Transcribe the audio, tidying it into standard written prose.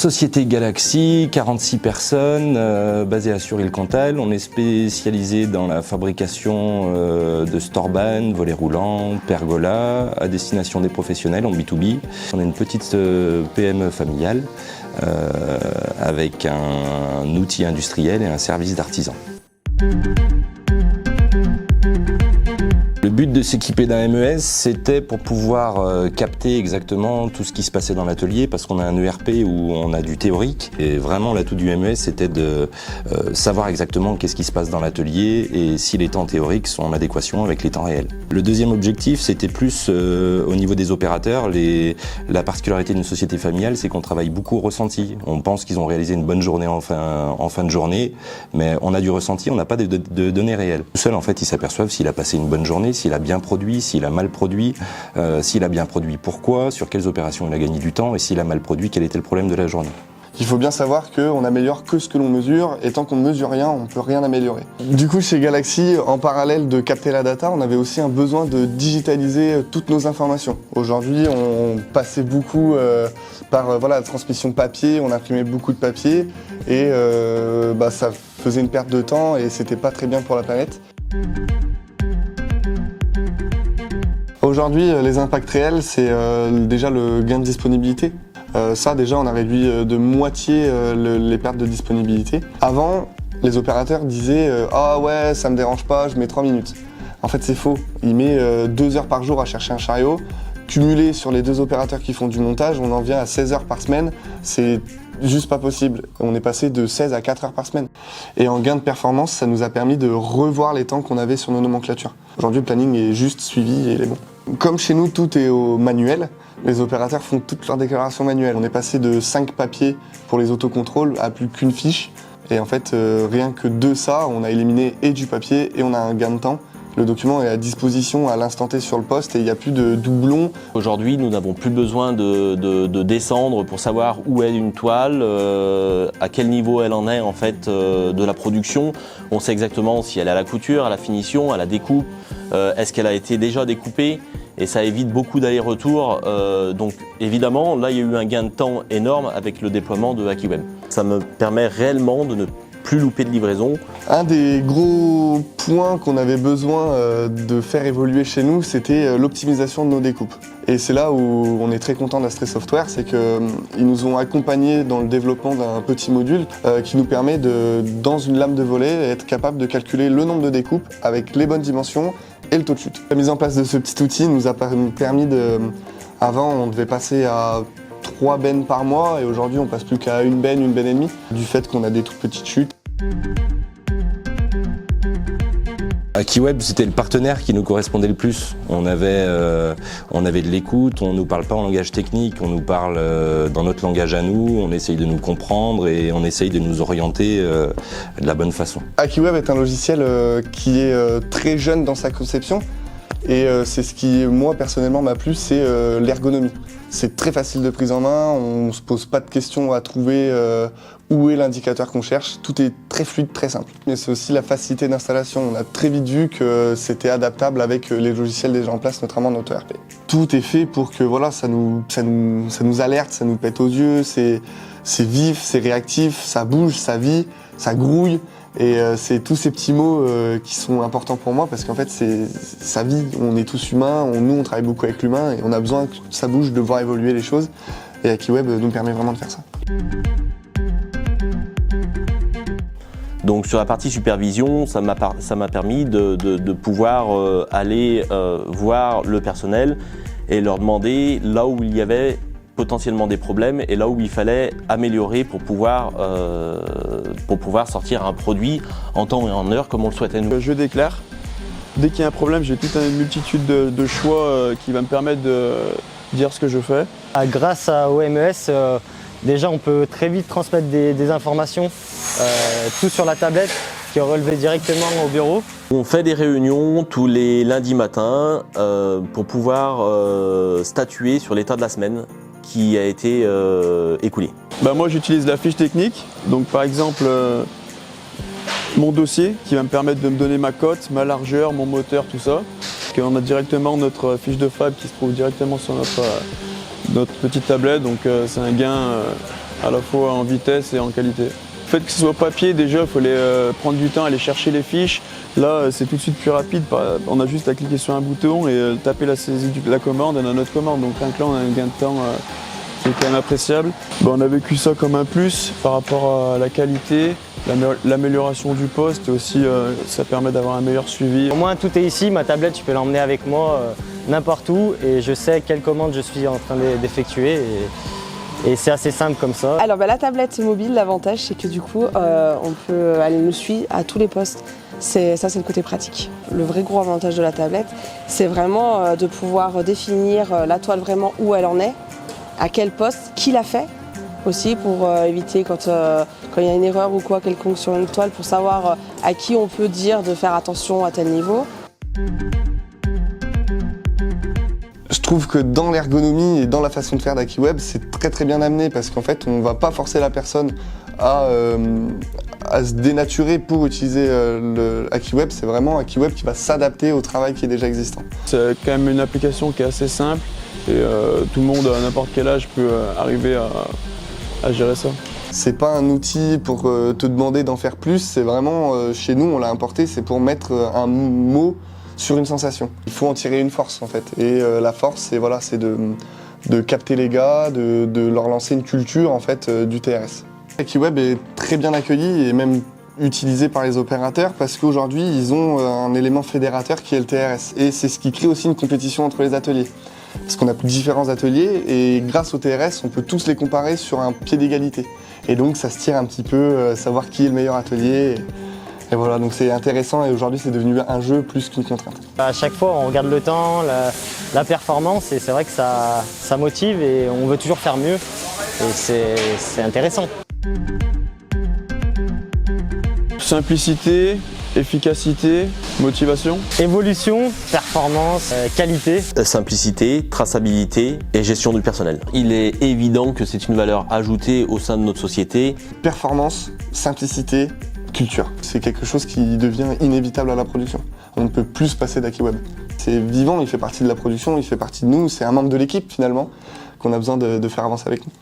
Société Galaxy, 46 personnes, basée à Sury-le-Comtal. On est spécialisé dans la fabrication de storban, volets roulants, pergolas, à destination des professionnels en B2B. On est une petite PME familiale avec un outil industriel et un service d'artisan. Le but de s'équiper d'un MES, c'était pour pouvoir capter exactement tout ce qui se passait dans l'atelier, parce qu'on a un ERP où on a du théorique. Et vraiment, l'atout du MES, c'était de savoir exactement qu'est-ce qui se passe dans l'atelier et si les temps théoriques sont en adéquation avec les temps réels. Le deuxième objectif, c'était plus au niveau des opérateurs. La particularité d'une société familiale, c'est qu'on travaille beaucoup au ressenti. On pense qu'ils ont réalisé une bonne journée en fin de journée, mais on a du ressenti, on n'a pas de données réelles. Tout seul, en fait, ils s'aperçoivent s'il a passé une bonne journée, s'il a bien produit, s'il a mal produit, s'il a bien produit pourquoi, sur quelles opérations il a gagné du temps et s'il a mal produit, quel était le problème de la journée. Il faut bien savoir qu'on n'améliore que ce que l'on mesure et tant qu'on ne mesure rien, on ne peut rien améliorer. Du coup, chez Galaxy, en parallèle de capter la data, on avait aussi un besoin de digitaliser toutes nos informations. Aujourd'hui, on passait beaucoup par la transmission papier, on imprimait beaucoup de papier et ça faisait une perte de temps et c'était pas très bien pour la planète. Aujourd'hui, les impacts réels, c'est déjà le gain de disponibilité. Ça, déjà, on a réduit de moitié les pertes de disponibilité. Avant, les opérateurs disaient « Ah ouais, ça me dérange pas, je mets 3 minutes ». En fait, c'est faux. Il met 2 heures par jour à chercher un chariot. Cumulé sur les 2 opérateurs qui font du montage, on en vient à 16 heures par semaine. C'est juste pas possible. On est passé de 16 à 4 heures par semaine. Et en gain de performance, ça nous a permis de revoir les temps qu'on avait sur nos nomenclatures. Aujourd'hui, le planning est juste suivi et il est bon. Comme chez nous, tout est au manuel, les opérateurs font toutes leurs déclarations manuelles. On est passé de 5 papiers pour les autocontrôles à plus qu'une fiche. Et en fait, rien que de ça, on a éliminé et du papier et on a un gain de temps. Le document est à disposition à l'instant T sur le poste et il n'y a plus de doublons. Aujourd'hui, nous n'avons plus besoin de descendre pour savoir où est une toile, à quel niveau elle en est en fait de la production. On sait exactement si elle est à la couture, à la finition, à la découpe, est-ce qu'elle a été déjà découpée et ça évite beaucoup d'allers-retours. Donc évidemment, là il y a eu un gain de temps énorme avec le déploiement de Akiweb. Ça me permet réellement de ne plus louper de livraison. Un des gros points qu'on avait besoin de faire évoluer chez nous, c'était l'optimisation de nos découpes. Et c'est là où on est très content d'Astray Software, c'est qu'ils nous ont accompagnés dans le développement d'un petit module qui nous permet dans une lame de volet, être capable de calculer le nombre de découpes avec les bonnes dimensions et le taux de chute. La mise en place de ce petit outil nous a permis Avant, on devait passer à 3 bennes par mois et aujourd'hui on passe plus qu'à une benne et demie du fait qu'on a des toutes petites chutes. Akiweb, c'était le partenaire qui nous correspondait le plus. On avait de l'écoute, on ne nous parle pas en langage technique, on nous parle dans notre langage à nous, on essaye de nous comprendre et on essaye de nous orienter de la bonne façon. Akiweb est un logiciel qui est très jeune dans sa conception. Et c'est ce qui, moi, personnellement, m'a plu, c'est l'ergonomie. C'est très facile de prise en main, on ne se pose pas de questions à trouver où est l'indicateur qu'on cherche. Tout est très fluide, très simple. Mais c'est aussi la facilité d'installation. On a très vite vu que c'était adaptable avec les logiciels déjà en place, notamment notre ERP. Tout est fait pour que ça nous alerte, ça nous pète aux yeux, c'est vif, c'est réactif, ça bouge, ça vit, ça grouille. Et c'est tous ces petits mots qui sont importants pour moi parce qu'en fait, ça vit, on est tous humains, nous on travaille beaucoup avec l'humain et on a besoin que ça bouge, de voir évoluer les choses. Et Akiweb nous permet vraiment de faire ça. Donc sur la partie supervision, ça m'a permis de pouvoir aller voir le personnel et leur demander là où il y avait potentiellement des problèmes et là où il fallait améliorer pour pouvoir sortir un produit en temps et en heure comme on le souhaitait nous. Je déclare. Dès qu'il y a un problème, j'ai toute une multitude de choix qui va me permettre de dire ce que je fais. Grâce au MES, déjà on peut très vite transmettre des informations, tout sur la tablette qui est relevé directement au bureau. On fait des réunions tous les lundis matins pour pouvoir statuer sur l'état de la semaine qui a été écoulé. Moi j'utilise la fiche technique, donc par exemple mon dossier qui va me permettre de me donner ma cote, ma largeur, mon moteur, tout ça. On a directement notre fiche de fab qui se trouve directement sur notre petite tablette, donc c'est un gain à la fois en vitesse et en qualité. Le fait que ce soit papier, déjà, il faut prendre du temps, aller chercher les fiches. Là, c'est tout de suite plus rapide. On a juste à cliquer sur un bouton et taper la saisie de la commande et dans notre commande. Donc rien que là, on a un gain de temps qui est quand même appréciable. On a vécu ça comme un plus par rapport à la qualité, l'amélioration du poste et aussi ça permet d'avoir un meilleur suivi. Au moins tout est ici, ma tablette je peux l'emmener avec moi n'importe où et je sais quelle commande je suis en train d'effectuer et c'est assez simple comme ça. Alors la tablette mobile, l'avantage c'est que du coup elle nous suit à tous les postes. Ça c'est le côté pratique. Le vrai gros avantage de la tablette, c'est vraiment de pouvoir définir la toile vraiment où elle en est, à quel poste, qui l'a fait aussi pour éviter quand il y a une erreur ou quoi quelconque sur une toile, pour savoir à qui on peut dire de faire attention à tel niveau. Je trouve que dans l'ergonomie et dans la façon de faire d'Akiweb, c'est très bien amené parce qu'en fait, on ne va pas forcer la personne à se dénaturer pour utiliser le Akiweb. C'est vraiment Akiweb qui va s'adapter au travail qui est déjà existant. C'est quand même une application qui est assez simple et tout le monde à n'importe quel âge peut arriver à gérer ça. C'est pas un outil pour te demander d'en faire plus, c'est vraiment, chez nous on l'a importé, c'est pour mettre un mot sur une sensation. Il faut en tirer une force en fait. Et la force, c'est de capter les gars, de leur lancer une culture en fait du TRS. Akiweb est très bien accueilli et même utilisé par les opérateurs parce qu'aujourd'hui ils ont un élément fédérateur qui est le TRS. Et c'est ce qui crée aussi une compétition entre les ateliers. Parce qu'on a différents ateliers et grâce au TRS, on peut tous les comparer sur un pied d'égalité. Et donc ça se tire un petit peu, savoir qui est le meilleur atelier. Et voilà, donc c'est intéressant et aujourd'hui c'est devenu un jeu plus qu'une contrainte. À chaque fois on regarde le temps, la performance et c'est vrai que ça motive et on veut toujours faire mieux et c'est intéressant. Simplicité, efficacité, motivation. Évolution, performance, qualité. Simplicité, traçabilité et gestion du personnel. Il est évident que c'est une valeur ajoutée au sein de notre société. Performance, simplicité, culture. C'est quelque chose qui devient inévitable à la production. On ne peut plus se passer d'Akiweb. C'est vivant, il fait partie de la production, il fait partie de nous, c'est un membre de l'équipe finalement qu'on a besoin de faire avancer avec nous.